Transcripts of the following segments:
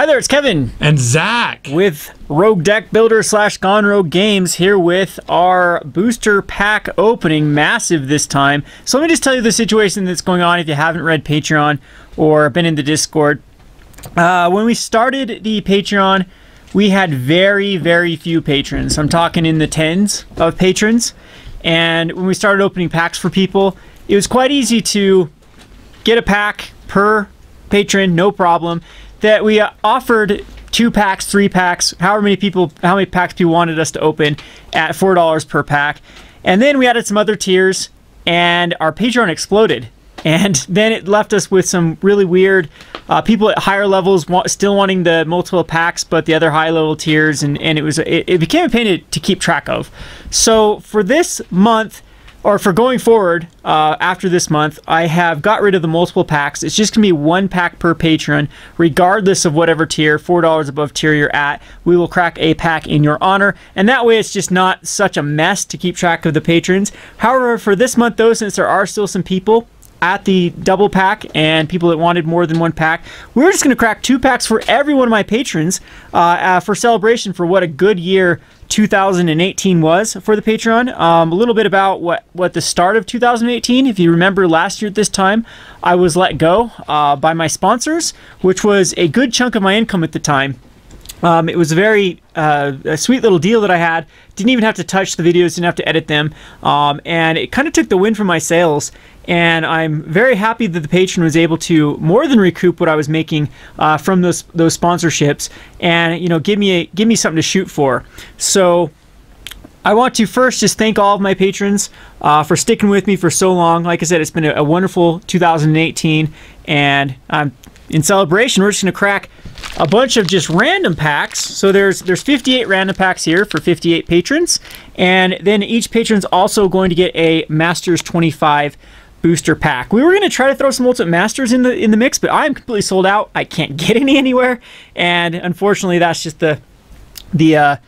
Hi there, it's Kevin. And Zach. With Rogue Deck Builder / Gone Rogue Games, here with our booster pack opening, massive this time. So let me just tell you the situation that's going on if you haven't read Patreon or been in the Discord. When we started the Patreon, we had very few patrons. I'm talking in the tens of patrons. And when we started opening packs for people, it was quite easy to get a pack per patron, no problem. That we offered 2 packs, 3 packs, how many packs people wanted us to open at $4 per pack. And then we added some other tiers and our Patreon exploded. And then it left us with some really weird people at higher levels still wanting the multiple packs, but the other high level tiers, and it became a pain to keep track of. So for this month, or for going forward, after this month, I have got rid of the multiple packs. It's just going to be 1 pack per patron, regardless of whatever tier, $4 above tier you're at. We will crack a pack in your honor, and that way it's just not such a mess to keep track of the patrons. However, for this month though, since there are still some people at the double pack and people that wanted more than 1 pack, we're just going to crack 2 packs for every one of my patrons for celebration for what a good year 2018 was for the Patreon. A little bit about what the start of 2018, if you remember last year at this time, I was let go by my sponsors, which was a good chunk of my income at the time. It was a very a sweet little deal that I had. Didn't even have to touch the videos, didn't have to edit them, and it kind of took the wind from my sails. And I'm very happy that the patron was able to more than recoup what I was making from those sponsorships, and give me something to shoot for. So I want to first just thank all of my patrons for sticking with me for so long. Like I said, it's been a wonderful 2018, and in celebration, we're just going to crack a bunch of just random packs. So there's 58 random packs here for 58 patrons, and then each patron's also going to get a Masters 25 booster pack. We were going to try to throw some Ultimate Masters in the mix, but I'm completely sold out. I can't get any anywhere, and unfortunately, that's just the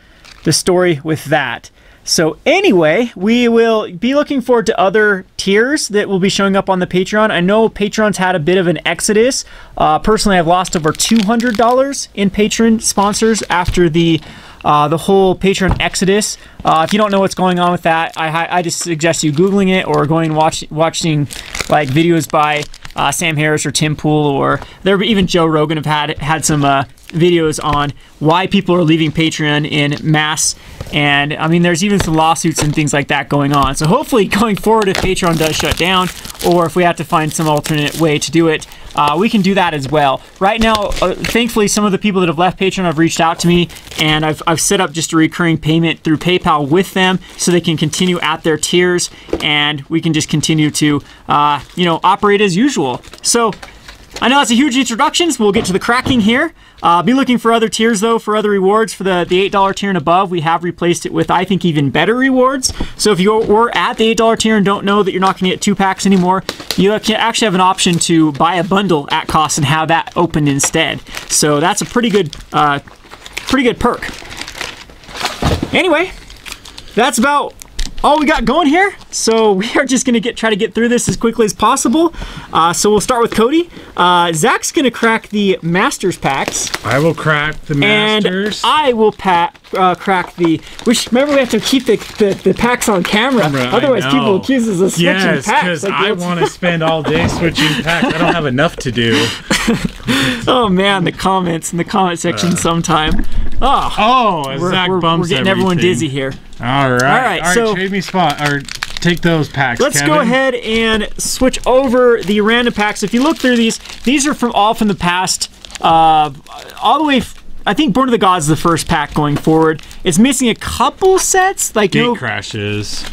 story with that. So anyway, we will be looking forward to other tiers that will be showing up on the Patreon. I know Patreon's had a bit of an exodus. Personally, I've lost over $200 in patron sponsors after the whole Patreon exodus. If you don't know what's going on with that, I just suggest you Googling it or going and watching like videos by Sam Harris or Tim Pool, or even Joe Rogan have had some videos on why people are leaving Patreon in mass. And I mean, there's even some lawsuits and things like that going on. So hopefully going forward, if Patreon does shut down, or if we have to find some alternate way to do it, we can do that as well. Right now, thankfully, some of the people that have left Patreon have reached out to me, and I've set up just a recurring payment through PayPal with them so they can continue at their tiers, and we can just continue to, operate as usual. So I know that's a huge introduction, so we'll get to the cracking here. Be looking for other tiers, though, for other rewards. For the $8 tier and above, we have replaced it with, I think, even better rewards. So if you were at the $8 tier and don't know that you're not going to get 2 packs anymore, you can actually have an option to buy a bundle at cost and have that opened instead. So that's a pretty good perk. Anyway, that's about all we got going here. So we are just going to try to get through this as quickly as possible. So we'll start with Cody. Zach's going to crack the Masters packs. I will crack the Masters. And I will crack the... Remember, we have to keep the packs on camera. Otherwise, people accuse us of switching packs. Yes, because I want to spend all day switching packs. I don't have enough to do. Oh, man, the comments in the comment section sometime. Zach bumps we're getting everyone dizzy here. All right, so trade me spot, or take those packs, let's Kevin. go ahead and switch over the random packs. If you look through these are all from the past, all the way, I think Born of the Gods is the first pack going forward. It's missing a couple sets, like Gate Crashes.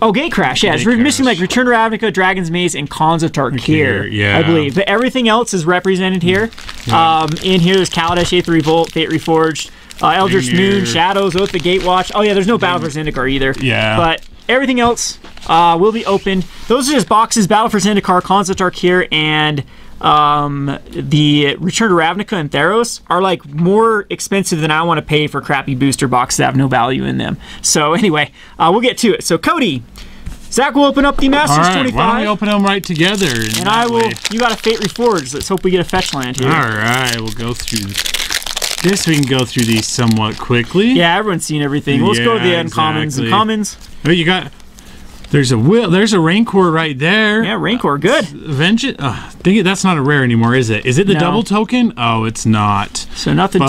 Oh, Gate Crash, yeah. It's missing like Return to Ravnica, Dragon's Maze, and Khans of Tarkir, yeah. I believe. But everything else is represented here. Yeah. In here, there's Kaladesh, Aether Revolt, Fate Reforged, Eldritch Moon, Shadows, Oath the Gatewatch. Oh yeah, there's no Battle for Zendikar either. Yeah. But everything else will be opened. Those are just boxes. Battle for Zendikar, Khans of Tarkir, and the Return to Ravnica and Theros are like more expensive than I want to pay for crappy booster boxes that have no value in them. So anyway, we'll get to it. So Cody, Zach will open up the Masters 25. Why don't we open them right together? And I will. You got a Fate Reforged. Let's hope we get a fetch land here. All right, we'll go through Guess we can go through these somewhat quickly. Yeah, everyone's seen everything. Let's go to the uncommons and commons. Oh, you got... There's a Rancor right there. Yeah, Rancor, good. Vengeance. That's not a rare anymore, is it? Is it the double token? Oh, it's not. So nothing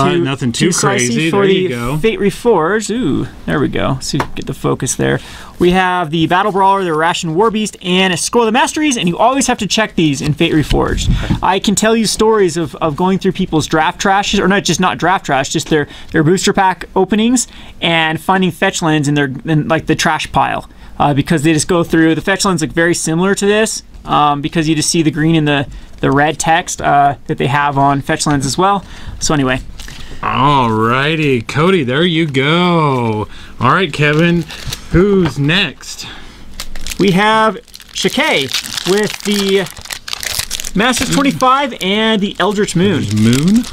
too crazy. For there the you go. Fate Reforged. Ooh, there we go. So you get the focus there. We have the Battle Brawler, the Ration Warbeast, and a Scroll of the Masteries, and you always have to check these in Fate Reforged. I can tell you stories of going through people's draft trashes, or not draft trash, just their booster pack openings, and finding fetch lands in like the trash pile. Because they just go through. The fetch lands look very similar to this because you just see the green and the red text that they have on fetch lands as well. So anyway. Alrighty, Cody, there you go. All right, Kevin, who's next? We have Shakay with the Masters 25 and the Eldritch Moon.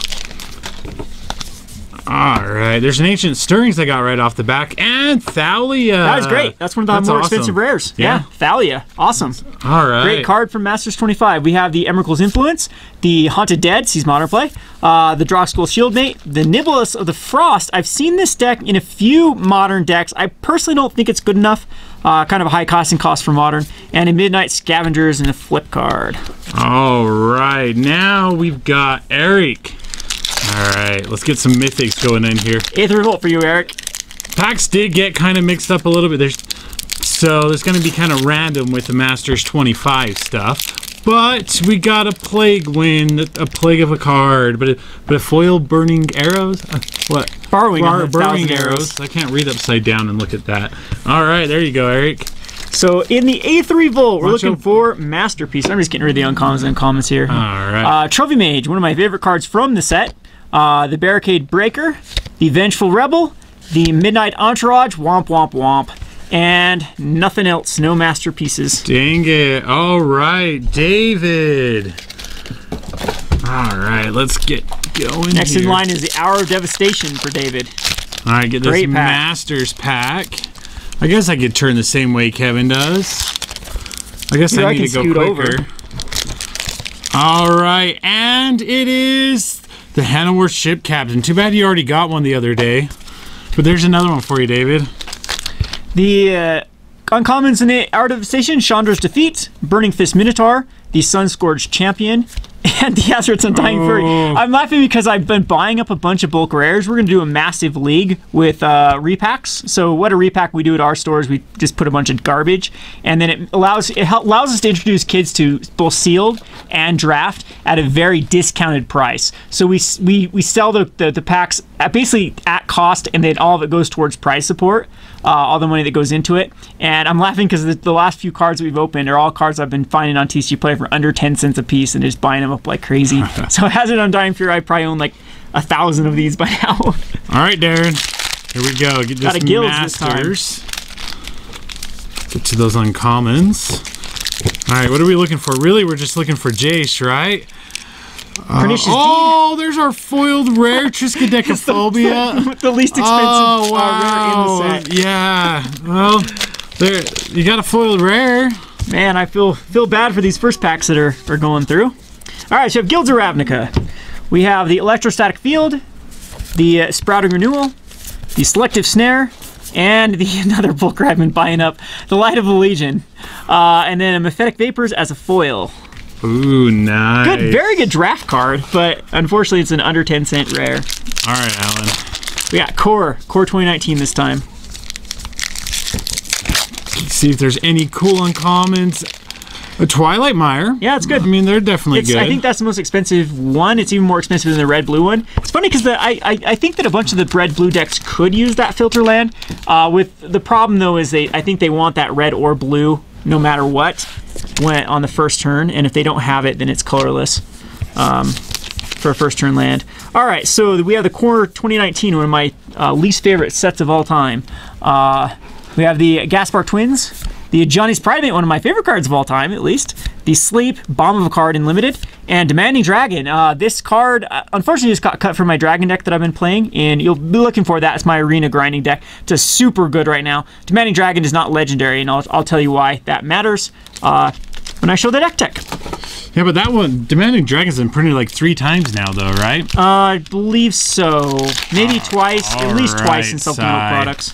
All right, there's an Ancient Stirrings I got right off the back, and Thalia. That was great. That's one of the more expensive rares. Yeah, Thalia. Awesome. All right. Great card from Masters 25. We have the Emrakul's Influence, the Haunted Dead, sees Modern Play, the Droxkull Shieldmate, the Nibelus of the Frost. I've seen this deck in a few Modern decks. I personally don't think it's good enough. Kind of a high casting cost for Modern. And a Midnight Scavengers and a flip card. All right, now we've got Eric. All right, let's get some mythics going in here. 8th revolt for you, Eric. Packs did get kind of mixed up a little bit. So there's going to be kind of random with the Masters 25 stuff. But we got a Plague win, a Plague of a card, but a foil Burning Arrows? What? Burning Arrows. I can't read upside down and look at that. All right, there you go, Eric. So in the 8th revolt, we're looking for Masterpiece. I'm just getting rid of the uncommons and commons here. All right. Trophy Mage, one of my favorite cards from the set. The Barricade Breaker, the Vengeful Rebel, the Midnight Entourage, womp womp womp, and nothing else, no masterpieces. Dang it. All right, David. All right, let's get going. Next in line is the Hour of Devastation for David. All right, get this Masters pack. I guess I could turn the same way Kevin does. I guess I need to go quicker. All right, and it is the Hannahworth Ship Captain. Too bad you already got one the other day. But there's another one for you, David. The uncommons in the Hour of Devastation, Chandra's Defeat, Burning Fist Minotaur, the Sunscourged Champion, and the Azrath's Undying Fury. I'm laughing because I've been buying up a bunch of bulk rares. We're going to do a massive league with repacks. So what a repack we do at our stores, we just put a bunch of garbage, and then it allows us to introduce kids to both sealed and draft at a very discounted price. So we sell the packs basically at cost, and then all of it goes towards prize support. All the money that goes into it. And I'm laughing because the last few cards that we've opened are all cards I've been finding on TCG Play for under 10 cents a piece and just buying them up like crazy. So Hazard Undying Fury, I probably own like 1,000 of these by now. All right, Darren. Here we go. Get this Masters. Get to those uncommons. All right, what are we looking for? Really, we're just looking for Jace, right? There's our foiled rare Triskaidekaphobia. the least expensive rare in the set. Yeah. Well, there you got a foiled rare. Man, I feel bad for these first packs that are going through. All right, so we have Guilds of Ravnica. We have the Electrostatic Field, the Sprouting Renewal, the Selective Snare, and another bulk I've been buying up, the Light of the Legion, and then a Mephitic Vapors as a foil. Ooh, nice. Good, very good draft card, but unfortunately it's an under 10 cent rare. All right, Alan. We got Core 2019 this time. Let's see if there's any cool uncommons. A Twilight Mire. Yeah, it's good. I mean, they're definitely good. I think that's the most expensive one. It's even more expensive than the red-blue one. It's funny because I think that a bunch of the red-blue decks could use that filter land. With the problem though is I think they want that red or blue no matter what when on the first turn, and if they don't have it, then it's colorless for a first turn land. All right, so we have the Core 2019, one of my least favorite sets of all time. We have the Gaspar Twins, the Johnny's Pride, one of my favorite cards of all time, at least. The Sleep, Bomb of a Card in Limited, and Demanding Dragon. This card, unfortunately, just got cut from my Dragon deck that I've been playing, and you'll be looking for that. It's my Arena grinding deck. It's super good right now. Demanding Dragon is not legendary, and I'll tell you why that matters. when I show the deck tech. Yeah, but that one, Demanding Dragon's been printed like 3 times now, though, right? I believe so. Maybe twice, at least twice in Self Developed products.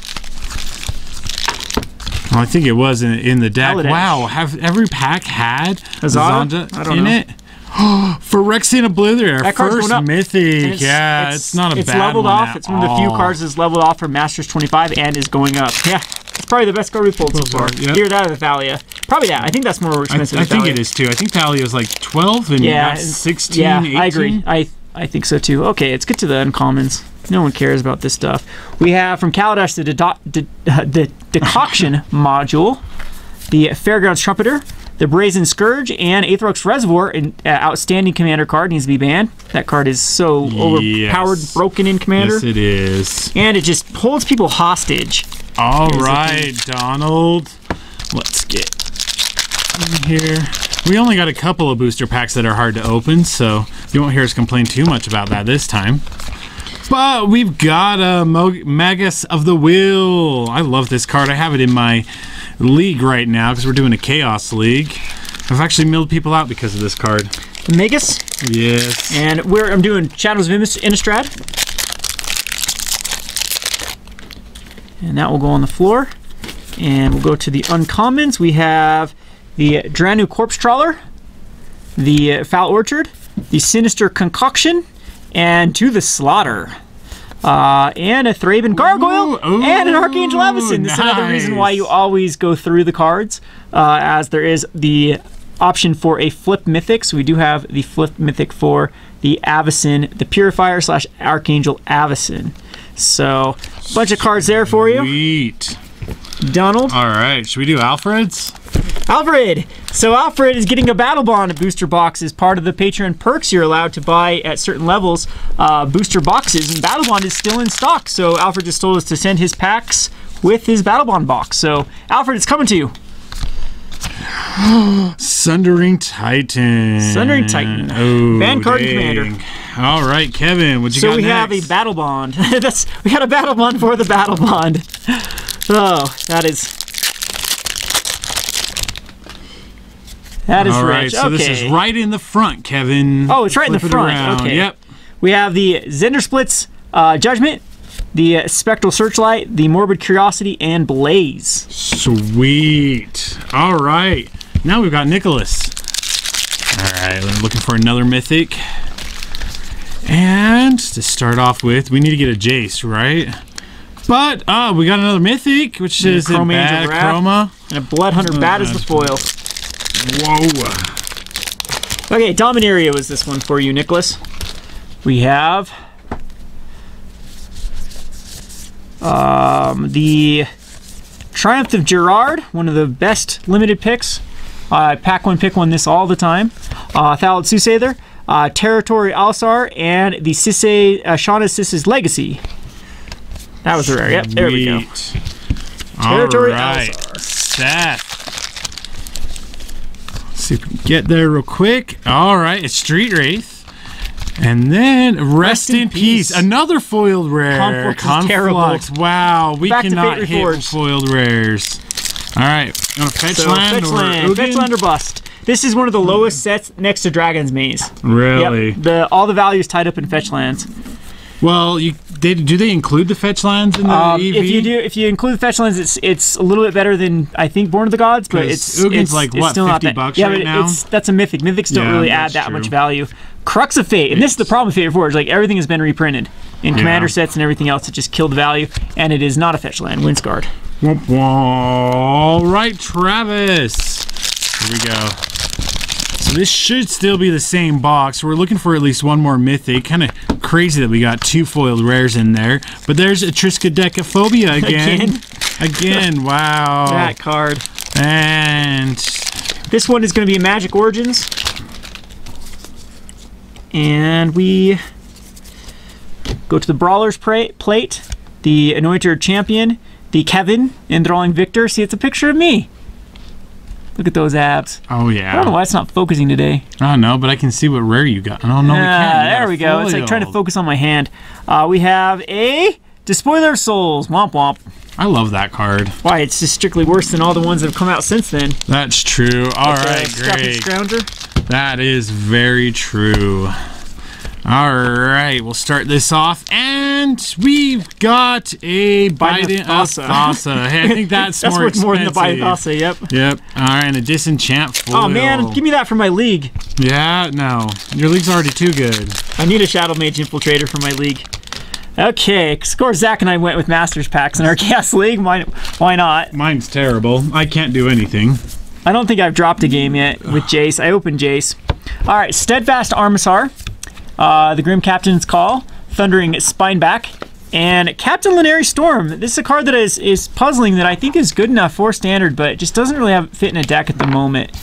Well, I think it was in the deck. Holiday. Wow, have every pack had Azada? I don't know. it? Phyrexian Obliterator, that card's first going up. mythic. It's not a bad one. It's leveled off. It's one of the few all. cards that's leveled off from Masters 25 and is going up. Yeah, it's probably the best card we've pulled so far. Yep. Either that or the Thalia. Probably that. I think that's more expensive. I think it is too. I think Thalia is like 12 and that's 16, yeah, 18. I agree. I think so too. Okay, let's get to the uncommons. No one cares about this stuff. We have from Kaladesh the Decoction module, the Fairgrounds Trumpeter, the Brazen Scourge, and Aetherix Reservoir, an outstanding commander card, needs to be banned. That card is so overpowered, broken in commander. Yes, it is. And it just holds people hostage. All right, Donald. Let's get in here. We only got a couple of booster packs that are hard to open, so you won't hear us complain too much about that this time. But we've got a Magus of the Will. I love this card. I have it in my league right now because we're doing a Chaos League. I've actually milled people out because of this card. The Magus? Yes. And I'm doing Shadows of Innistrad. And that will go on the floor. And we'll go to the uncommons. We have the Dranu Corpse Trawler, the Foul Orchard, the Sinister Concoction, and To the Slaughter. And a Thraben Gargoyle, and an Archangel Avacyn. This is another reason why you always go through the cards, as there is the option for a flip mythic. So we do have the flip mythic for the Avacyn, the Purifier / Archangel Avacyn. So, a bunch of cards there for you. Sweet. Donald. All right, should we do Alfred's? Alfred! So Alfred is getting a Battle Bond booster box as part of the Patreon perks. You're allowed to buy at certain levels booster boxes, and Battle Bond is still in stock. So Alfred just told us to send his packs with his Battle Bond box. So Alfred, it's coming to you. Sundering Titan. Sundering Titan. Oh, Vanguard Commander. All right, Kevin, what you got next? So we have a Battle Bond. We got a Battle Bond for the Battle Bond. Oh, that is all right, rich. so this is right in the front, Kevin. Oh, it's right in the front. Okay. Yep. We have the Zender Splits Judgment, the Spectral Searchlight, the Morbid Curiosity, and Blaze. Sweet. All right. Now we've got Nicholas. All right, we're looking for another mythic. And to start off with, we need to get a Jace, right? But we got another mythic, which is a bad Chroma. And a Bloodhunter Bat is the foil. Whoa. Okay, Dominaria was this one for you, Nicholas. We have the Triumph of Gerard, one of the best limited picks. Pack one, pick one this all the time. Thallid Soothsayer, Territory Alsar, and the Shauna Sis's Legacy. That was the rare. Yep, there we go. Territory Alsar. Seth. See if we can get there real quick. All right, it's Street Wraith. And then Rest in Peace. Another foiled rare. Conflux is terrible. Wow, we Back cannot hit foiled rares. All right, you want to fetch land? Fetch land or bust. This is one of the lowest sets next to Dragon's Maze. Really? Yep. All the values tied up in fetch lands. Well, do they include the fetch lands in the EV? If you include the fetch lands, it's a little bit better than I think Born of the Gods, but it's like what, still $50 not that. right now? But that's a mythic. Mythics don't really add that much value. Crux of Fate, and this is the problem with Fate Forge. Like everything has been reprinted in commander sets and everything else. It just killed the value, and it is not a fetch land. Windsguard. All right, Travis. Here we go. So this should still be the same box. We're looking for at least one more mythic. Kind of crazy that we got two foiled rares in there. But there's a Triskaidekaphobia again. Again, wow. That card. And this one is going to be Magic Origins. And we go to the Brawler's Plate, the Anointed Champion, the Kevin, Enthralling Victor. See, it's a picture of me. Look at those abs. Oh, yeah. I don't know why it's not focusing today. I don't know, but I can see what rare you got. Oh, no, we can't. There we go. It's like trying to focus on my hand. We have a Despoiler of Souls. Womp womp. I love that card. Why? It's just strictly worse than all the ones that have come out since then. That's true. All right, great. That is very true. All right, we'll start this off, and we've got a Biden Thassa. Hey, I think that's more expensive. More than the Biden Thassa, yep. Yep. All right, and a Disenchant foil. Oh, man, give me that for my league. Yeah, no. Your league's already too good. I need a Shadow Mage Infiltrator for my league. Okay, of course, Zach and I went with Masters packs in our Chaos League. Why not? Mine's terrible. I can't do anything. I don't think I've dropped a game yet with Jace. I opened Jace. All right, Steadfast Armisar. The Grim Captain's Call, Thundering Spineback, and Captain Lunary Storm. This is a card that is puzzling, that I think is good enough for Standard, but it just doesn't really fit in a deck at the moment.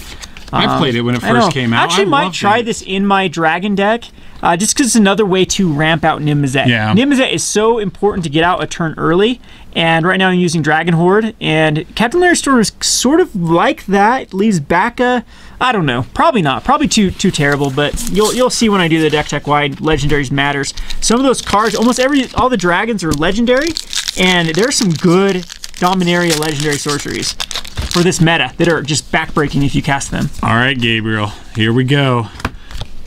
I played it when it first came out. I actually might try this in my Dragon deck, just because it's another way to ramp out Nimazet. Yeah. Nimazet is so important to get out a turn early, and right now I'm using Dragon Horde, and Captain Lunary Storm is sort of like that. Leaves back a... I don't know. Probably not. Probably too terrible, but you'll see when I do the deck check why legendaries matters. Some of those cards, all the dragons are legendary, and there's some good Dominaria legendary sorceries for this meta that are just backbreaking if you cast them. All right, Gabriel. Here we go.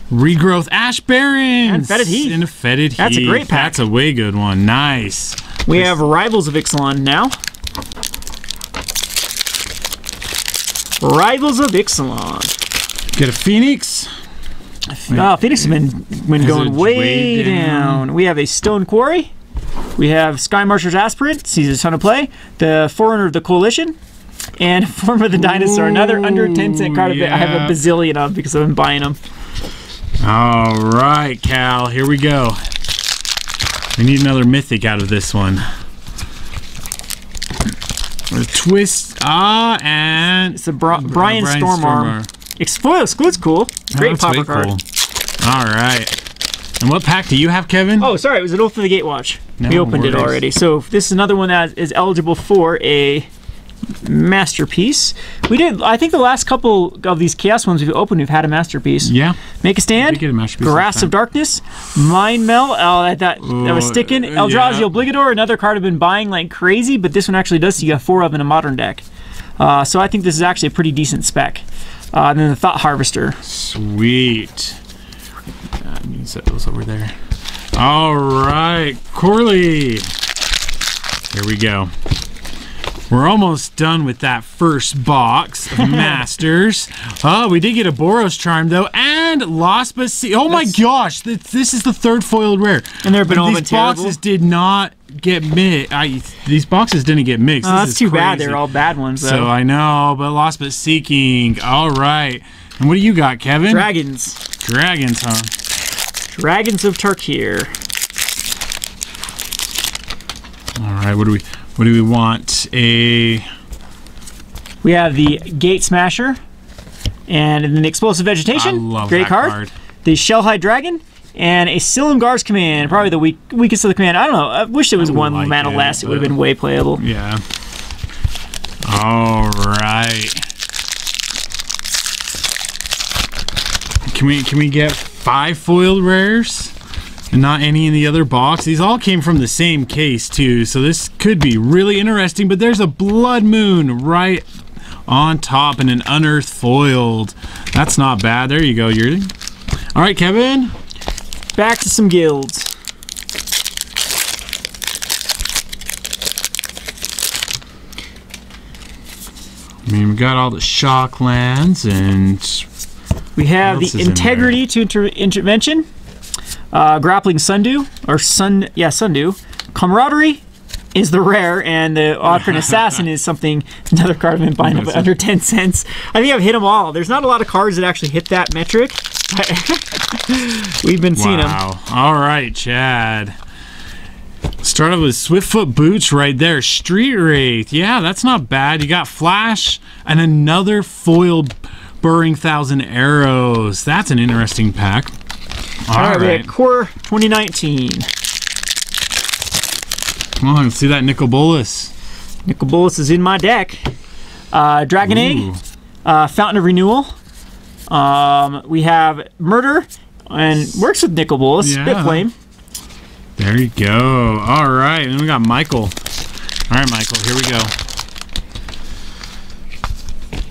Regrowth Ash Barrens. And Fetid Heath. In a Fetid Heath. That's a great pack. That's a way good one. Nice. We have Rivals of Ixalan now. Rivals of Ixalan. Get a Phoenix. Oh, Phoenix has been going way down. We have a Stone Quarry. We have Sky Marsher's Aspirant. Sees a ton of play. The Forerunner of the Coalition. And Form of the Dinosaur. Another under 10-cent card. I have a bazillion of because I've been buying them. All right, Cal. Here we go. We need another Mythic out of this one. Twist, and it's a Brian Stormarm. Exclude's cool. Great popper card. Cool. All right. And what pack do you have, Kevin? Oh, sorry, it was an Oath of the Gatewatch. We opened it already. So this is another one that is eligible for a Masterpiece. We did. I think the last couple of these Chaos ones we've opened, we've had a Masterpiece. Yeah. Make a Stand. Get a Masterpiece. Grasp of Darkness. Mind Meld. Oh, that was sticking. Eldrazi Obligator. Another card I've been buying like crazy, but this one actually does see you have 4 of in a Modern deck. So I think this is actually a pretty decent spec. And then the Thought Harvester. Sweet. I need to set those over there. All right, Corley. Here we go. We're almost done with that first box of Masters. Oh, we did get a Boros Charm, though, and Lost but See. Oh, my gosh. This is the 3rd foiled rare. And they've been all These boxes did not get mixed. These boxes didn't get mixed. That's too bad. They're all bad ones, though. So I know, but Lost but Seeking. All right. And what do you got, Kevin? Dragons. Dragons, huh? Dragons of Tarkir. All right, what do we want? We have the Gate Smasher, and then the Explosive Vegetation. I love Great that card. The Shellhide Dragon, and a Silumgar's Command. Probably the weakest of the command. I don't know. I wish it was one mana less. It would have been way playable. Yeah. All right. Can we get 5 foiled rares? And not any in the other box. These all came from the same case too, so this could be really interesting. But there's a Blood Moon right on top and an Unearthed foiled. That's not bad. There you go, Yuri. All right, Kevin. Back to some guilds. I mean, we got all the shock lands, and we have the Integrity to Intervention. Grappling Sundew, or Sundew. Camaraderie is the rare, and the Oddprint Assassin is another card I've been buying up at under 10 cents. I think I've hit them all. There's not a lot of cards that actually hit that metric. We've been seeing them. Wow. All right, Chad. Started with Swiftfoot Boots right there. Street Wraith. Yeah, that's not bad. You got Flash and another foiled Burring Thousand Arrows. That's an interesting pack. All right, we have Core 2019. Come on, let's see that Nicol Bolas. Nicol Bolas is in my deck. Dragon Egg, Fountain of Renewal. We have Murder, and works with Nicol Bolas. Spit Flame. There you go. All right, and we got Michael. All right, Michael, here we go.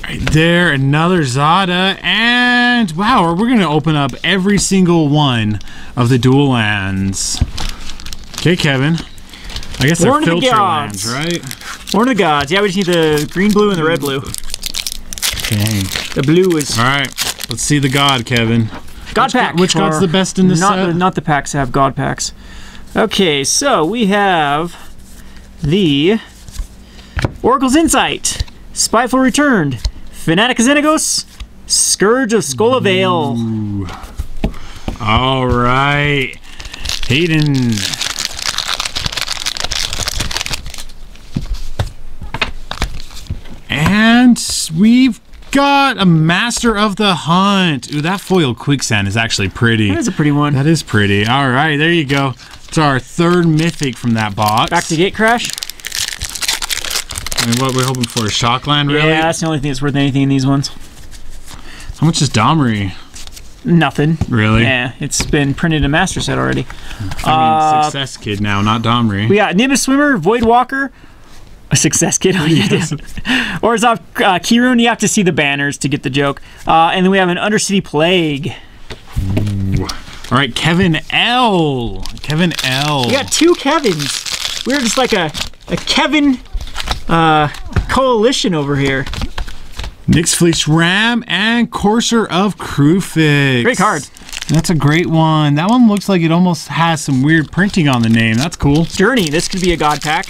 Right there, another Zada, and wow, we're gonna open up every single one of the dual lands. Okay, Kevin. I guess they're filter lands, right? Born of the Gods. Yeah, we just need the green, blue, and the red, blue. Okay. The blue is... All right, let's see the God, Kevin. God pack. Which God's the best in this set? Not the packs that have God packs. Okay, so we have the Oracle's Insight, Spiteful Returned, Fanatic of Xenagos, Scourge of Skolavale. All right, Hayden. And we've got a Master of the Hunt. Ooh, that foil Quicksand is actually pretty. That is a pretty one. That is pretty. All right, there you go. It's our third mythic from that box. Back to Gate Crash. And what we're hoping for is Shockland, really? Yeah, that's the only thing that's worth anything in these ones. How much is Domri? Nothing. Really? Yeah, it's been printed in a master set already. I mean, Success Kid now, not Domri. We got Nimbus Swimmer, Void Walker, a Success Kid. Oh, yeah. Or it's off Kirun. You have to see the banners to get the joke. And then we have an Undercity Plague. Ooh. All right, Kevin L. Kevin L. We got two Kevins. We're just like a Kevin coalition over here. Nyx Fleece Ram and Courser of Crufix. Great card. That's a great one. That one looks like it almost has some weird printing on the name. That's cool. Journey. This could be a God pack.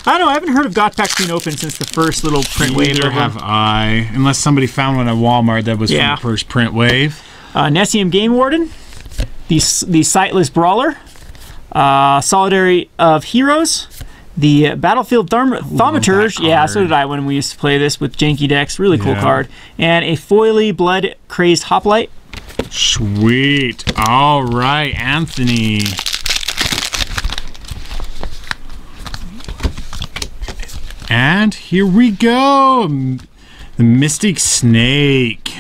I don't know. I haven't heard of God packs being open since the first little print wave. Neither have I. Unless somebody found one at Walmart that was from the first print wave. Nessium Game Warden. The Sightless Brawler. Solidary of Heroes. The Battlefield Thaumaturge. Yeah, so did I when we used to play this with janky decks. Really cool card. And a Foily Blood Crazed Hoplite. Sweet. All right, Anthony. And here we go. The Mystic Snake.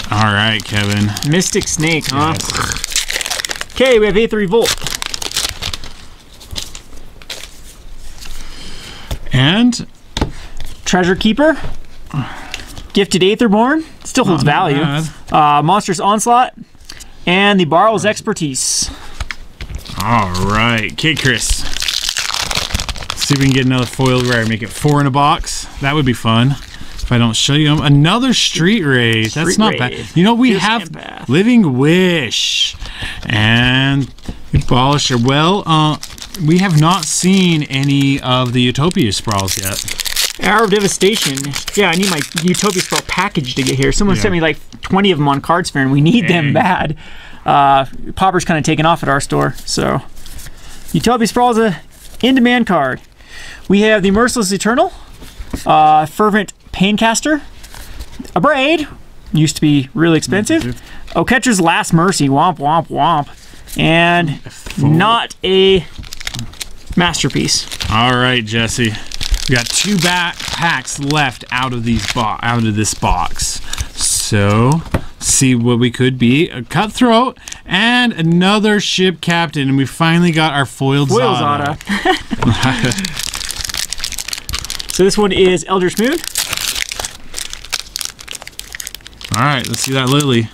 All right, Kevin. Mystic Snake, huh? Yes. Okay, we have Aether Revolt. And Treasure Keeper. Gifted Aetherborn. Still holds value. Monstrous Onslaught. And the Borrow's Expertise. All right. Okay, Chris. See if we can get another foil rare. Make it 4 in a box. That would be fun. If I don't show you them. Another Street Wraith. That's not bad. You know, we have Living Wish. And Abolisher. Well, we have not seen any of the Utopia Sprawls yet. Hour of Devastation. Yeah, I need my Utopia Sprawl package to get here. Someone sent me like 20 of them on Card Sphere, and we need them bad. Popper's kind of taken off at our store, so Utopia Sprawl is a in-demand card. We have the Merciless Eternal, Fervent Paincaster, a Braid, used to be really expensive. Oketra's Last Mercy, womp womp womp, and not a Masterpiece. All right, Jesse. We got 2 packs left out of this box. So, see what we could be. A Cutthroat and another Ship Captain, and we finally got our foiled Zada. So this one is Eldritch Moon. All right, let's see that Lily.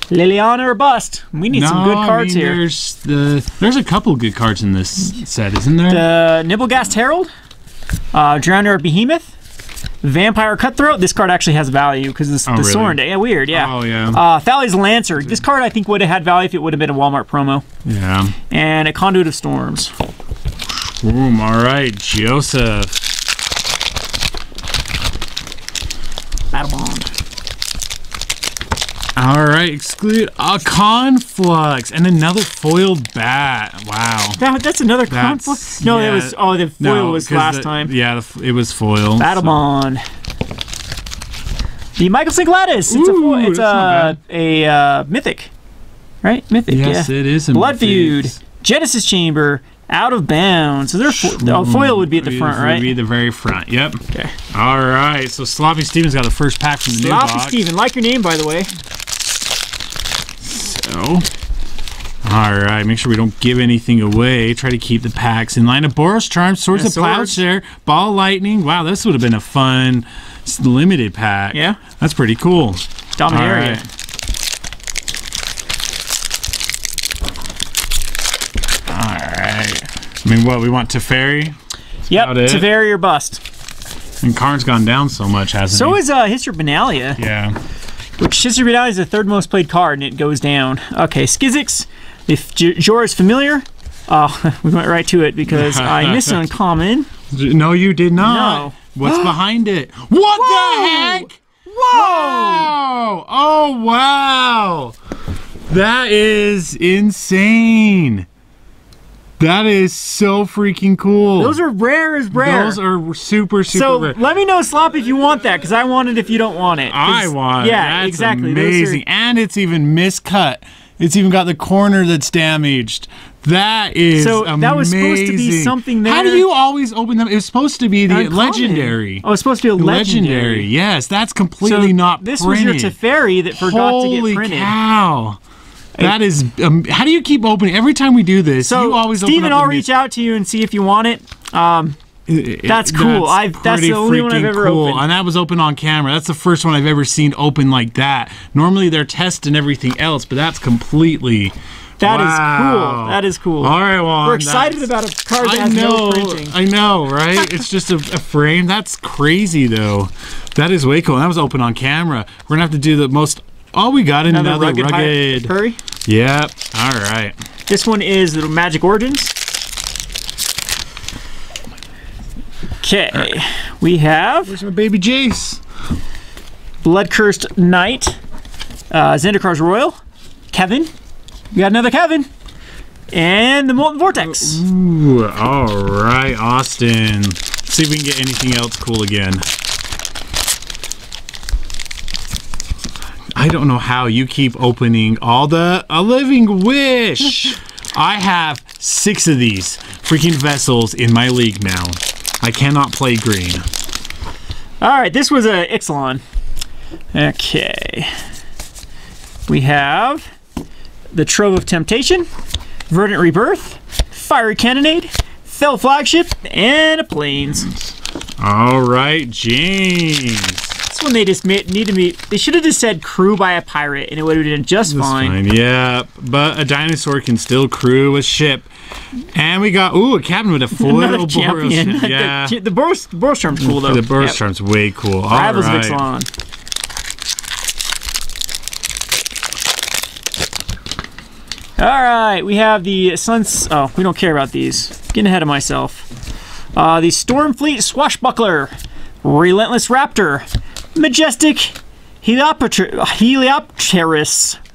Liliana or bust. We need some good cards here. There's a couple good cards in this set, isn't there? The Nibelgast Herald, Drowner Behemoth, Vampire Cutthroat. This card actually has value because the Sorin. Yeah, weird. Yeah. Oh yeah. Thali's Lancer. This card I think would have had value if it would have been a Walmart promo. Yeah. And a Conduit of Storms. Boom. All right, Joseph. Battle Bond. All right, exclude a Conflux and another foiled bat. Wow. That's another Conflux? No, it was. The foil was last time. Yeah, it was foil. Battle Bond. The Michael St. Gladys. It's a mythic, right? Mythic. Yes, it is a Blood Feud. Genesis Chamber. Out of Bounds. So their foil would be at the front, right? Would be the very front. Yep. Okay. All right. So Sloppy Steven's got the first pack from the new box. Sloppy Steven, like your name, by the way. So, All right, make sure we don't give anything away. Try to keep the packs in line. A Boros Charm, Swords of Plowshare, Ball Lightning. Wow, this would have been a fun limited pack. Yeah. That's pretty cool. Dominaria. All right. I mean, what, we want Teferi? Yep, Teferi or bust. And Karn's gone down so much, hasn't he? So is History Benalia. Yeah. Which History Benalia is the 3rd most played card, and it goes down. Okay, Skizix. If Jorah's familiar, we went right to it because I missed an uncommon. No, you did not. No. What's behind it? What the heck? Whoa! Wow! Oh, wow! That is insane. That is so freaking cool. Those are rare as rare. Those are super, super rare. So let me know, Slop, if you want that, because I want it if you don't want it. I want it. Yeah, that's exactly. Amazing. And it's even miscut. It's even got the corner that's damaged. That is amazing. That was supposed to be something there. How do you always open them? It was supposed to be the legendary. Oh, it's supposed to be a legendary. Yes, that's completely not printed. This was your Teferi that forgot to get printed. Holy cow. That is, how do you keep opening? Every time we do this, you always open up. Steven, I'll reach out to you and see if you want it. That's cool. That's the only one I've ever opened. And that was open on camera. That's the first one I've ever seen open like that. Normally they're testing everything else, but that's completely... That is cool. That is cool. All right, well, we're excited about a card that has no printing. I know, right? It's just a frame. That's crazy, though. That is way cool. And that was open on camera. We're gonna have to do the most... Oh, we got another rugged. Hurry. Yep. All right. This one is the Magic Origins. Okay. We have... Where's my baby Jace? Blood Cursed Knight. Zendikar's Royal. Kevin. We got another Kevin. And the Molten Vortex. Ooh, all right, Austin. Let's see if we can get anything else cool again. I don't know how you keep opening all the... A Living Wish! I have 6 of these freaking vessels in my league now. I cannot play green. All right, this was a Ixalan. Okay. We have the Trove of Temptation, Verdant Rebirth, Fiery Cannonade, Fell Flagship, and a Plains. All right, James. This one they just need to be. They should have just said crew by a pirate, and it would have been just fine. Yeah, but a dinosaur can still crew a ship. And we got a captain with a foil champion. Boros. Yeah, the Boros Charm's cool though. The Boros Charm's way cool. Rivals all right. of Ixalan. All right, we have the Suns. Oh, we don't care about these. Getting ahead of myself. The Stormfleet Swashbuckler, Relentless Raptor, Majestic Heliopterus.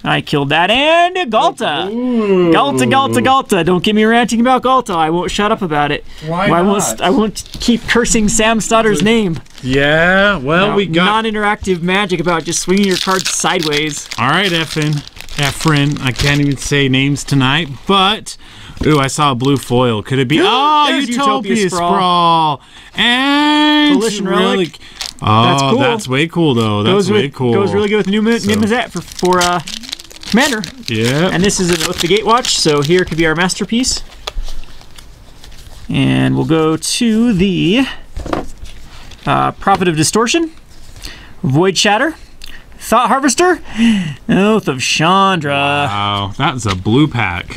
I killed that. And Galta. Ooh. Galta. Don't get me ranting about Galta. I won't shut up about it. Why not? I won't keep cursing Sam Stutter's name. Yeah, well, we got... non-interactive magic about just swinging your cards sideways. All right, Efren. I can't even say names tonight, but... Ooh, I saw a blue foil. Could it be... Oh, Utopia Sprawl. And... Volition Relic. Oh, that's cool. That's way cool, though. That's way cool. Goes really good with Nimazet for Commander. Yeah. And this is an Oath the Gatewatch, so here could be our masterpiece. And we'll go to the Prophet of Distortion, Void Shatter, Thought Harvester, Oath of Chandra. Wow, that's a blue pack.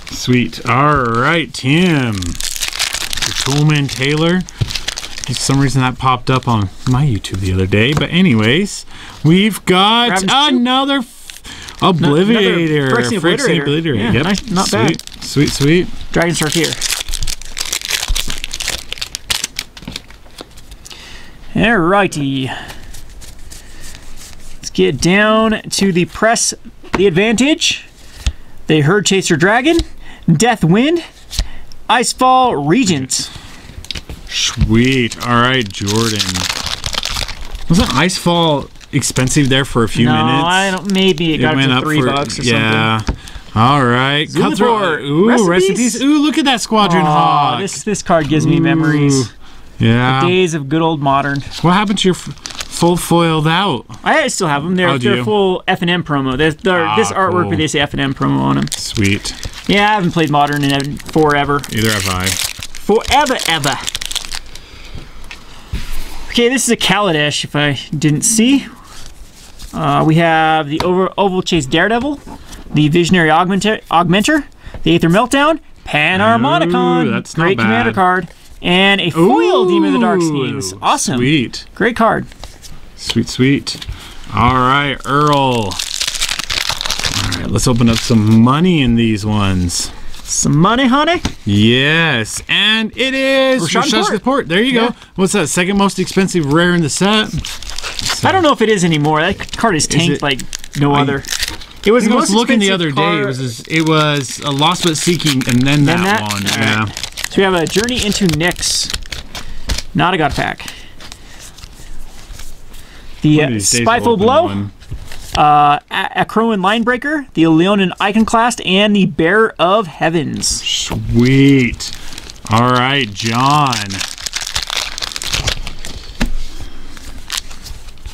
Sweet. All right, Tim. Toolman Taylor. For some reason that popped up on my YouTube the other day. But anyways, we've got another Obliviator. Phyrexian Obliterator. Yeah, yep. Nice, not bad. Sweet. Dragon Star here. Alrighty. Let's get down to the press. The advantage. The Herd Chaser Dragon. Death Wind. Icefall Regent. Sweet. All right, Jordan. Wasn't Icefall expensive there for a few minutes? No, I don't. Maybe it got went up to $3 or something. All right. Zulithor. Ooh, rest in peace. Ooh, look at that Squadron Hawk. This card gives me memories. Yeah. The days of good old Modern. What happened to your full foiled out. I still have them. They're full F&M promo. This artwork cool. with this F&M promo on them. Sweet. Yeah, I haven't played Modern in forever. Neither have I. Forever, ever. Okay, this is a Kaladesh, if I didn't see. We have the Oval Chase Daredevil, the Visionary Augmenter, the Aether Meltdown, Panharmonicon, that's great commander card, and a foil Demon of the Dark Schemes. Awesome. Sweet. Great card. Sweet, sweet. All right, Earl. All right, let's open up some money in these ones. Some money, honey? Yes, and it is Rashad Port. There you go. What's that? Second most expensive rare in the set? I don't know if it is anymore. That card is tanked like no other. It was I was looking the other day. It was a Lost But Seeking, and then that one. Yeah. Right. So we have a Journey into Nyx. Not a God pack. The Spyful Blow. Acroan Linebreaker, the Leonin Iconoclast, and the Bearer of Heavens. Sweet. All right, John.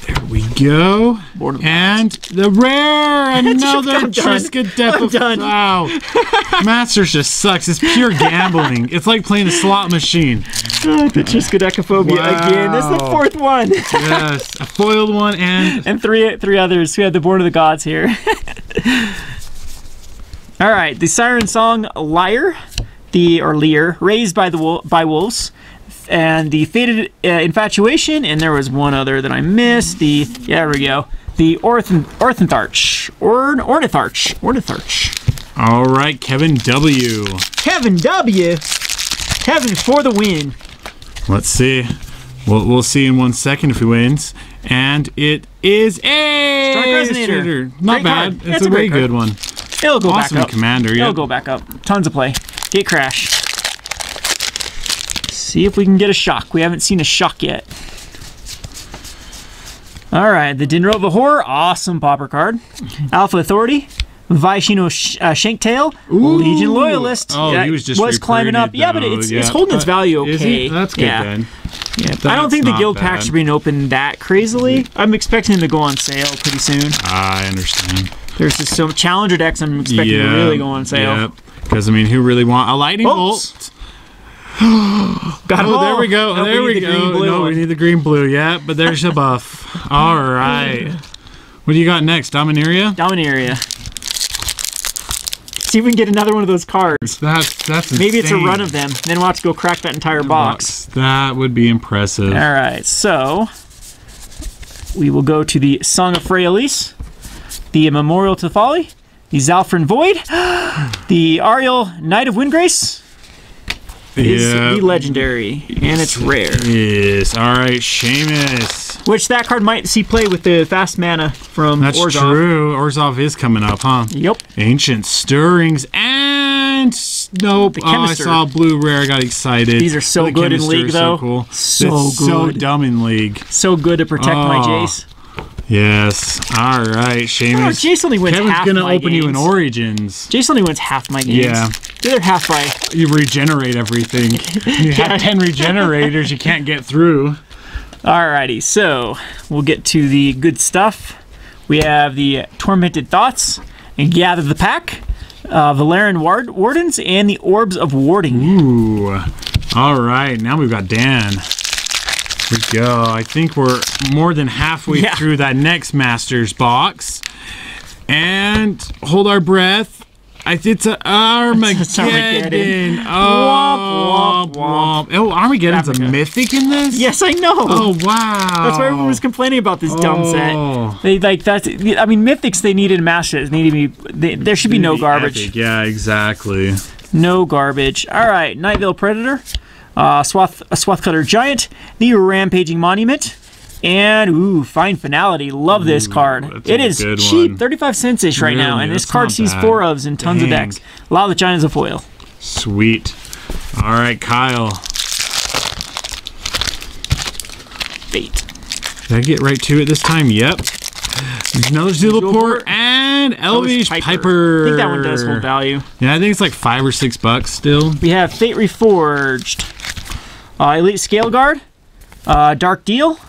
There we go. And the rare, another Triskaideka. Wow. Masters just sucks. It's pure gambling. It's like playing a slot machine. The Triskaidekaphobia again. That's the fourth one. Yes, a foiled one and three others. We have the Born of the Gods here. All right, the Siren Song Lyre, Lear, raised by wolves, and the Faded Infatuation, and there was one other that I missed. There we go. The Ornitharch. All right, Kevin W. Kevin W. Kevin for the win. Let's see. We'll see in 1 second if he wins. And it is a Strike Resonator. Not great bad. Card. It's a very good one. It'll go awesome back up. Commander. It'll go back up. Tons of play. Gate Crash. See if we can get a shock. We haven't seen a shock yet. All right, the Dinrova Horror. Awesome popper card. Alpha Authority. Vaishino Shanktail, Legion Loyalist. Oh, he was just climbing up. Yeah, but it's holding its value okay. Is he? That's good then. Yeah, I don't think the guild packs are being opened that crazily. I'm expecting them to go on sale pretty soon. I understand. There's just some Challenger decks I'm expecting to really go on sale. Yep. Because, I mean, who really want a Lightning Bolt? Got there we go. No, there we go. No, we need the green blue. Yeah, but there's a buff. All right. What do you got next? Dominaria? Dominaria. See if we can get another one of those cards. That's insane. Maybe it's a run of them. Then we'll have to go crack that entire box. That would be impressive. All right, so we will go to the Song of Freyalise, the Memorial to Folly, the Zalfrin Void, the Ariel Knight of Windgrace. Is the legendary, and it's rare. Yes. All right, Seamus. Which that card might see play with the fast mana from That's Orzhov. True. Orzhov is coming up, huh? Yep. Ancient Stirrings and nope. I saw blue rare. I got excited. These are so good in League, though. So cool. So good. So dumb in League. So good to protect my Jace. Yes. All right, Seamus. Jace only wins half my games. Kevin's gonna open you in Origins. Jace only wins half my games. Yeah. The other half by... You regenerate everything. You have 10 regenerators you can't get through. Alrighty, so we'll get to the good stuff. We have the Tormented Thoughts and Gather the Pack, Valerian Wardens, and the Orbs of Warding. Ooh. All right, now we've got Dan. Here we go. I think we're more than halfway through that next Masters box. And hold our breath. It's an Armageddon. Oh, womp, womp, womp. Oh, Armageddon's a mythic in this? Yes, I know. Oh, wow. That's why everyone was complaining about this dumb set. They that's. I mean, mythics they needed Masters. There should be no garbage. Epic. Yeah, exactly. No garbage. All right, Nightvale Predator, Swathcutter Giant, the Rampaging Monument. And, Fine Finality. Love this card. It is cheap, 35 cents-ish right now, and this card sees 4 ofs in tons of decks. Allow the Giant as a foil. Sweet. All right, Kyle. Fate. Did I get right to it this time? Yep. Another Zulaport and Elvish Piper. I think that one does hold value. Yeah, I think it's like $5 or $6 still. We have Fate Reforged, Elite Scale Guard, Dark Deal,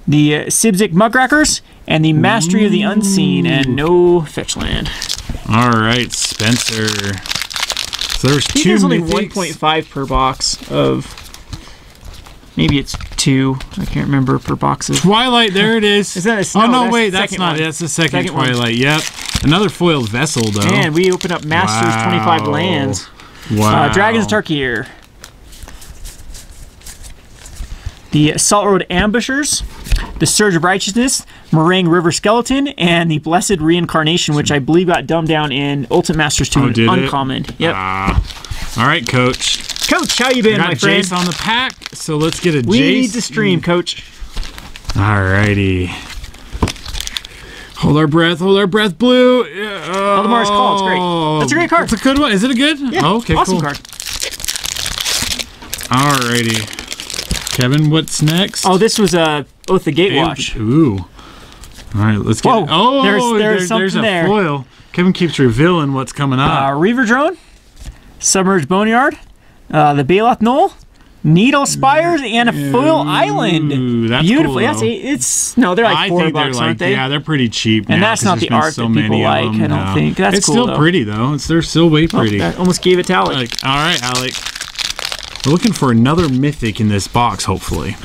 the Sibzik Muckrackers, and the Mastery of the Unseen, and no fetch land. All right, Spencer. So there's two. There's only 1.5 per box of. Maybe it's 2. I can't remember per box of. Twilight. There it is. Is that oh no, wait, that's not. That's the second Twilight. One. Yep. Another foiled vessel though. And we open up Masters 25 lands. Wow. Dragon's Tarkier. The Salt Road Ambushers, the Surge of Righteousness, Meringue River Skeleton, and the Blessed Reincarnation, which I believe got dumbed down in Ultimate Masters 2 Uncommon. Yep. All right, Coach. Coach, how you been, my friend? Jace on the pack, so let's get a Jace. We need to stream, Coach. All righty. Hold our breath, blue. Aldemar's Call, it's great. That's a great card. It's a good one. Is it a good? Yeah, oh, okay, awesome cool. card. All righty. Kevin, what's next? Oh, this was Oath the Gatewatch. Ooh. All right, let's get it. Oh, there's a foil. Kevin keeps revealing what's coming up. Reaver Drone, Submerged Boneyard, the Baloth Knoll, Needle Spires, and a foil island. Ooh, that's beautiful. Cool, Yes, they're like $4, aren't they? Yeah, they're pretty cheap. And now, that's not the art that people like. I don't think. That's it's cool. It's still pretty though. They're still way pretty. I almost gave it to Alec. All right, Alec. We're looking for another mythic in this box, hopefully.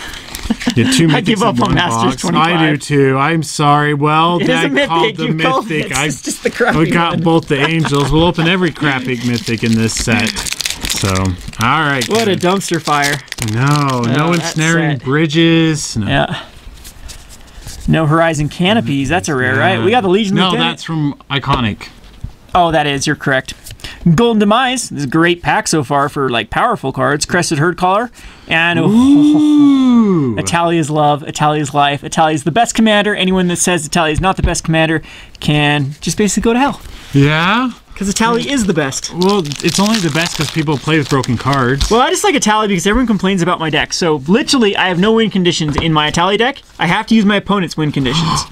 Get 2 mythics I give up in on one Masters box. 25. I do too. I'm sorry. Well, Dad called the mythic. It's just the crappy we got one. both the angels. We'll open every crappy mythic in this set. So, all right. What a dumpster fire. No ensnaring bridges. No. Yeah. No Horizon Canopies. That's a rare, right? We got the Legion Lieutenant. No, that's from Iconic. Oh, that is. You're correct. Golden Demise. This is a great pack so far for like powerful cards. Crested Herd Caller. And Atalia's Love, Atalia's Life. Atalia's the best commander. Anyone that says Atalia is not the best commander can just basically go to hell. Yeah? Because Atalia is the best. Well, it's only the best because people play with broken cards. Well, I just like Atalia because everyone complains about my deck. So literally, I have no win conditions in my Atalia deck. I have to use my opponent's win conditions.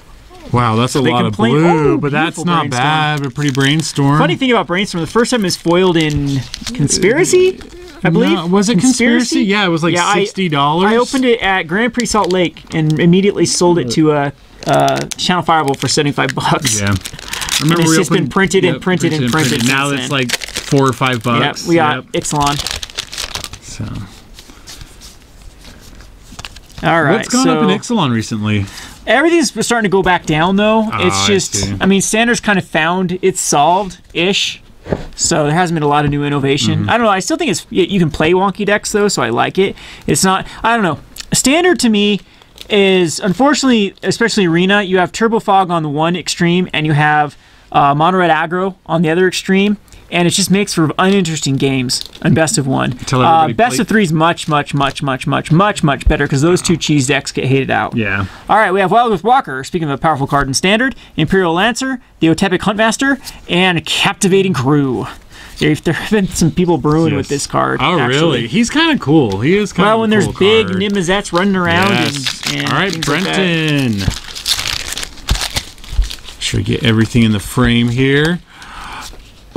Wow, that's a lot of blue, but that's not bad. A pretty Brainstorm. Funny thing about Brainstorm, the first time it was foiled in Conspiracy, I believe. No, was it Conspiracy? Yeah, it was like $60. I opened it at Grand Prix Salt Lake and immediately sold it to Channel Fireball for $75. Yeah. Remember, it's just been printed and printed and printed. Now it's like $4 or $5. Yeah, we got Ixalan. So. All right. What's gone up in Ixalan recently? Everything's starting to go back down, though. It's just, I mean, Standard's kind of found it's solved-ish. So there hasn't been a lot of new innovation. I don't know. I still think you can play wonky decks, though, so I like it. It's not, I don't know. Standard, to me, is, unfortunately, especially Arena, you have Turbo Fog on the one extreme, and you have Mono Red Aggro on the other extreme. And it just makes for uninteresting games on best of one. Best of three is much better because those two cheese decks get hated out. Yeah. All right, we have Wildwood Walker, speaking of a powerful card in Standard, Imperial Lancer, the Otepic Huntmaster, and Captivating Crew. There have been some people brewing with this card. Oh, really? He's kind of cool. He is kind of cool. Well, when there's big Nimazets running around. And all right, Brenton. Like should we get everything in the frame here?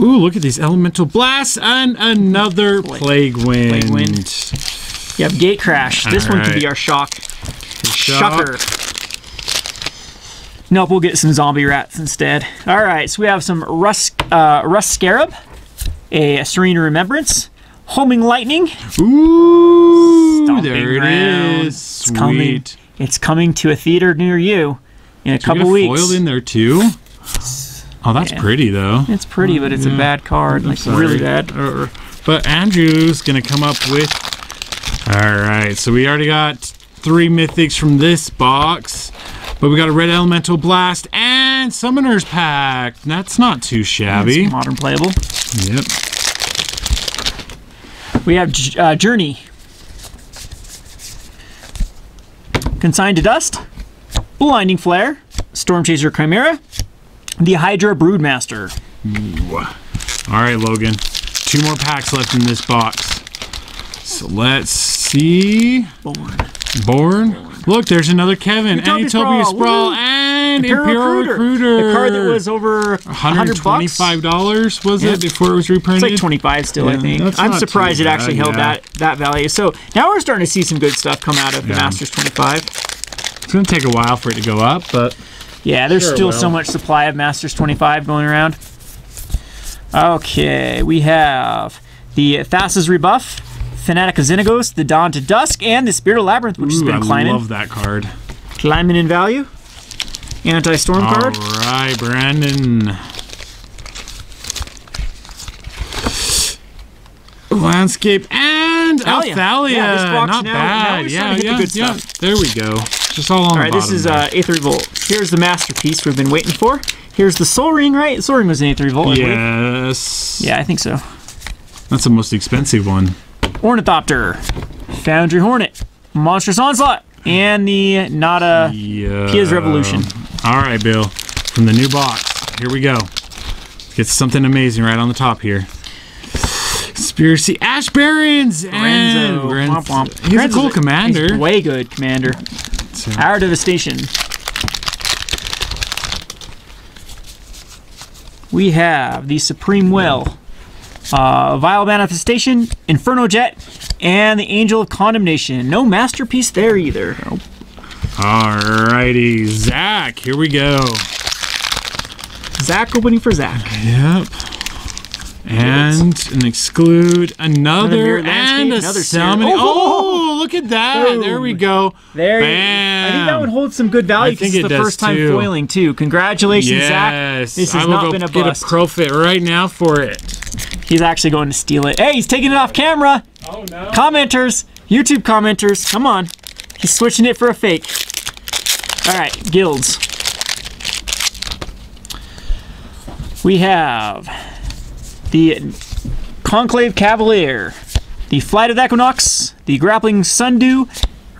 Ooh, look at these Elemental Blasts and another Plague Wind. You have Gate Crash. This one could be our shocker. Nope, we'll get some Zombie Rats instead. All right, so we have some Rust Scarab, a Serene Remembrance, Homing Lightning. Ooh, Stomping there it is. Sweet. It's coming to a theater near you in a couple weeks. Foiled in there too. Oh, that's pretty, though. It's pretty, but it's a bad card. Like, really bad. But Andrew's going to come up with... All right, so we already got 3 mythics from this box. But we got a Red Elemental Blast and Summoner's Pack. That's not too shabby. That's modern playable. Yep. We have Journey. Consigned to Dust. Blinding Flare. Storm Chaser Chimera. The Hydra Broodmaster. Ooh. All right, Logan. 2 more packs left in this box. So let's see. Born. Look, there's another Kevin. And Utopia Sprawl. And Imperial Recruiter. The card that was over $125, was it, before it was reprinted? It's like 25 still, I think. I'm surprised it actually held that value. So now we're starting to see some good stuff come out of the Masters 25. It's going to take a while for it to go up, but... Yeah, there's still so much supply of Masters 25 going around. Okay, we have the Thassa's Rebuff, Fanatic of Xenagos, the Dawn to Dusk, and the Spirit of Labyrinth, which has been climbing. I love that card. Climbing in value. Anti-Storm card. All right, Brandon. Landscape and Athalia. Yeah, this box not bad. Yeah. There we go. Just all on the bottom. This is Aether Revolt. Here's the masterpiece we've been waiting for. Here's the Soul Ring, right? Soul Ring was an Aether Revolt. Yes. Yeah, I think so. That's the most expensive one. Ornithopter, Foundry Hornet, Monstrous Onslaught, and the Nada Pia's Revolution. All right, Bill. From the new box, here we go. Get something amazing right on the top here. Conspiracy Ash Barons and he's a cool commander. He's way good commander. Our Devastation. We have the Supreme Will, Vile Manifestation, Inferno Jet, and the Angel of Condemnation. No masterpiece there either. Nope. Alrighty, Zach, here we go. Zach opening for Zach. Yep. And an exclude, another and a summon. Oh, look at that. Boom. There we go. There. Bam. I think that would hold some good value because it's the first time foiling too. Congratulations, Zach. This has not been a bust. I will get a profit right now for it. He's actually going to steal it. Hey, he's taking it off camera. Oh no. Commenters, YouTube commenters, come on. He's switching it for a fake. All right, guilds. We have the Conclave Cavalier, the Flight of the Equinox, the Grappling Sundew,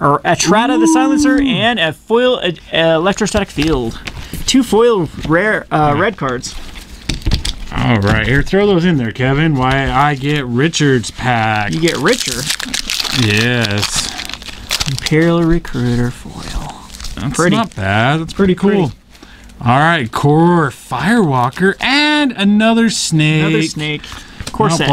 or Atrata the Silencer, and a foil Electrostatic Field. 2 foil rare red cards. All right, here, throw those in there, Kevin. Why I get Richard's pack. You get richer. Yes. Imperial Recruiter foil. That's not bad. That's pretty cool. All right, Core Firewalker and another snake. Another snake. Core set.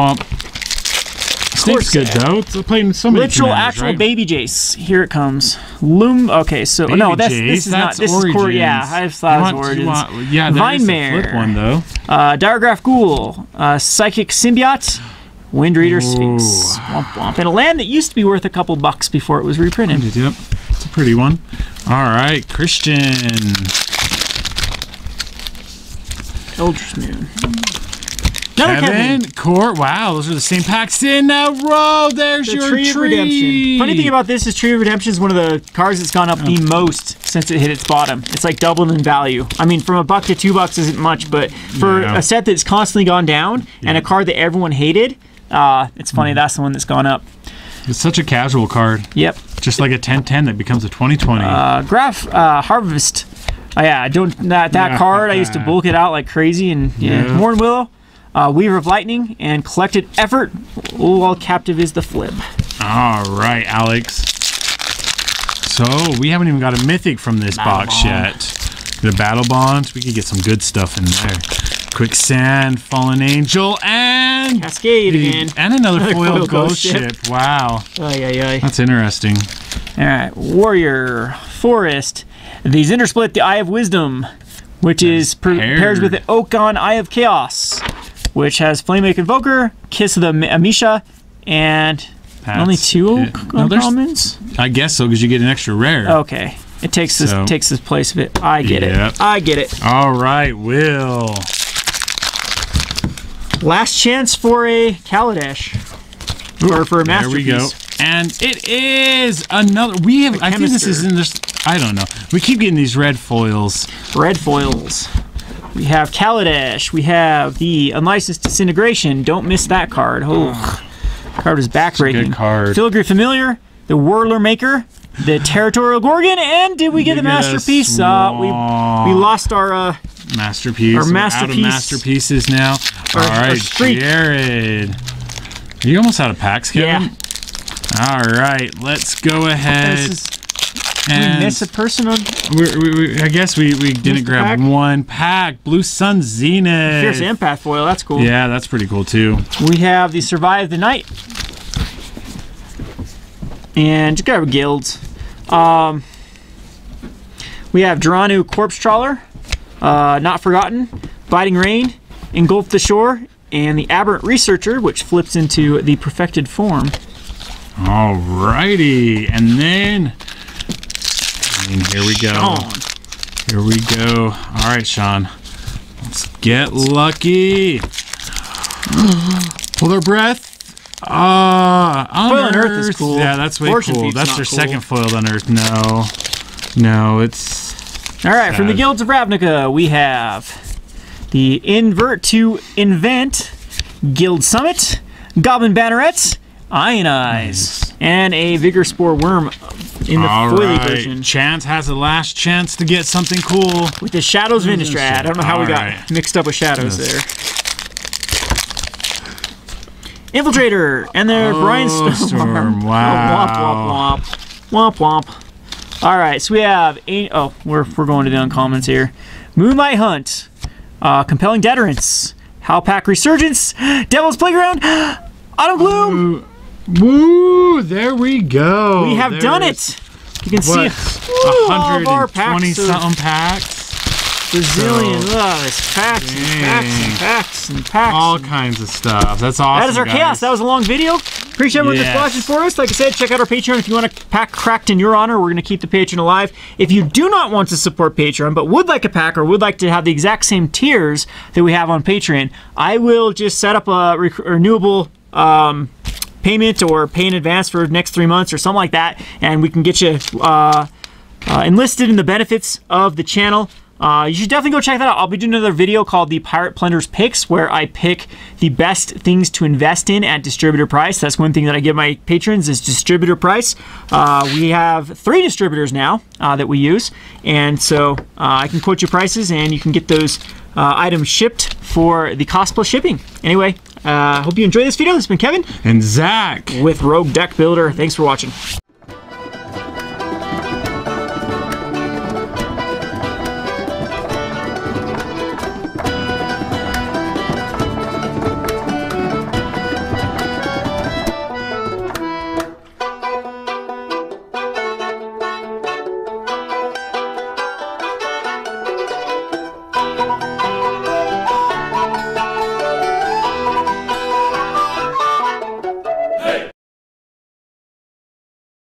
Snake's good though. It's playing so many Literal actual baby Jace. Here it comes. Okay, so baby no, this is not. This Origins. is Core. Yeah, I thought it was Origins. Yeah, there is a Vinemare. flip one though. Diregraph Ghoul, Psychic Symbiote, Wind Reader Sphinx, Womp Womp, and a land that used to be worth a couple bucks before it was reprinted. Yep, it's a pretty one. All right, Christian. Eldritch Moon. Kevin, Core. Wow, those are the same packs in a row. There's your Tree of Redemption. Funny thing about this is Tree of Redemption is one of the cards that's gone up the most since it hit its bottom. It's like doubled in value. I mean, from $1 to $2 isn't much, but for a set that's constantly gone down and a card that everyone hated, it's funny that's the one that's gone up. It's such a casual card. Yep. Just like a 10/10 that becomes a 20/20. Harvest. Yeah, that card. I used to bulk it out like crazy, and Morn Willow, Weaver of Lightning, and Collected Effort. While Captive is the flip. All right, Alex. So we haven't even got a mythic from this box yet. The Battle Bonds. We could get some good stuff in there. Quicksand, Fallen Angel, and Cascade again, and another foil ghost ship. Wow. That's interesting. All right, Warrior, Forest. The Zindersplit, the Eye of Wisdom, which is pairs with the Okon Eye of Chaos, which has Flamewake Invoker, Kiss of the Amisha, and only 2 uncommons? I guess so, because you get an extra rare. Okay. It takes this place of it. I get it. I get it. All right, Will. Last chance for a Kaladesh. Or for a Masterpiece. There we go. And it is another. I think this is in this. I don't know. We keep getting these red foils. Red foils. We have Kaladesh. We have the Unlicensed Disintegration. Don't miss that card. Oh, card is backbreaking. Good card. Filigree Familiar. The Whirler Maker. The Territorial Gorgon. And did we get a Masterpiece? We lost our Masterpiece. Our Masterpiece. We're out of Masterpieces now. All right, Jared. Are you almost out of packs, Kevin? Yeah. All right, let's go ahead. Did we miss a person on? I guess we didn't grab one pack. Blue Sun Zenith. Fierce Empath foil. That's cool. Yeah, that's pretty cool too. We have the Survive the Night. And just grab guilds. We have Duranu Corpse Trawler, Not Forgotten, Biting Rain, Engulf the Shore, and the Aberrant Researcher, which flips into the Perfected Form. Alrighty, and then here we go. Sean. Here we go. All right, Sean. Let's get lucky. Hold our breath. Foiled Unearth is cool. Yeah, that's way Fortune cool. Feet's That's not their cool. second foiled Unearth. No, it's All right, from the sad. Guilds of Ravnica, we have the Invert to Invent, Guild Summit, Goblin Banneret, Ionize, and a Vigor Spore Worm in the foily version. Chance has the last chance to get something cool. With the Shadows of Innistrad. I don't know how we got Alright. mixed up with Shadows there. Infiltrator and their Brian Storm. Wow. Womp, womp, womp. Womp, womp. All right, so we have we're going to the uncommons here. Moonlight Hunt, Compelling Deterrence, Howlpack Resurgence, Devil's Playground, Autumn Gloom. Woo! There we go. We have done it. You can see all of our packs. 120 something packs. Brazilian, it's packs and packs and packs and packs. All kinds of stuff. That's awesome. That is our chaos. That was a long video. Appreciate everyone that's watching for us. Like I said, check out our Patreon if you want a pack cracked in your honor. We're going to keep the Patreon alive. If you do not want to support Patreon, but would like a pack or would like to have the exact same tiers that we have on Patreon, I will just set up a renewable payment or pay in advance for the next 3 months or something like that, and we can get you enlisted in the benefits of the channel. You should definitely go check that out. I'll be doing another video called the Pirate Plunder's Picks, where I pick the best things to invest in at distributor price. That's one thing that I give my patrons is distributor price. We have 3 distributors now that we use, and so I can quote you prices and you can get those items shipped for the cost plus shipping. Anyway, hope you enjoyed this video. This has been Kevin and Zach with Rogue Deck Builder. Thanks for watching.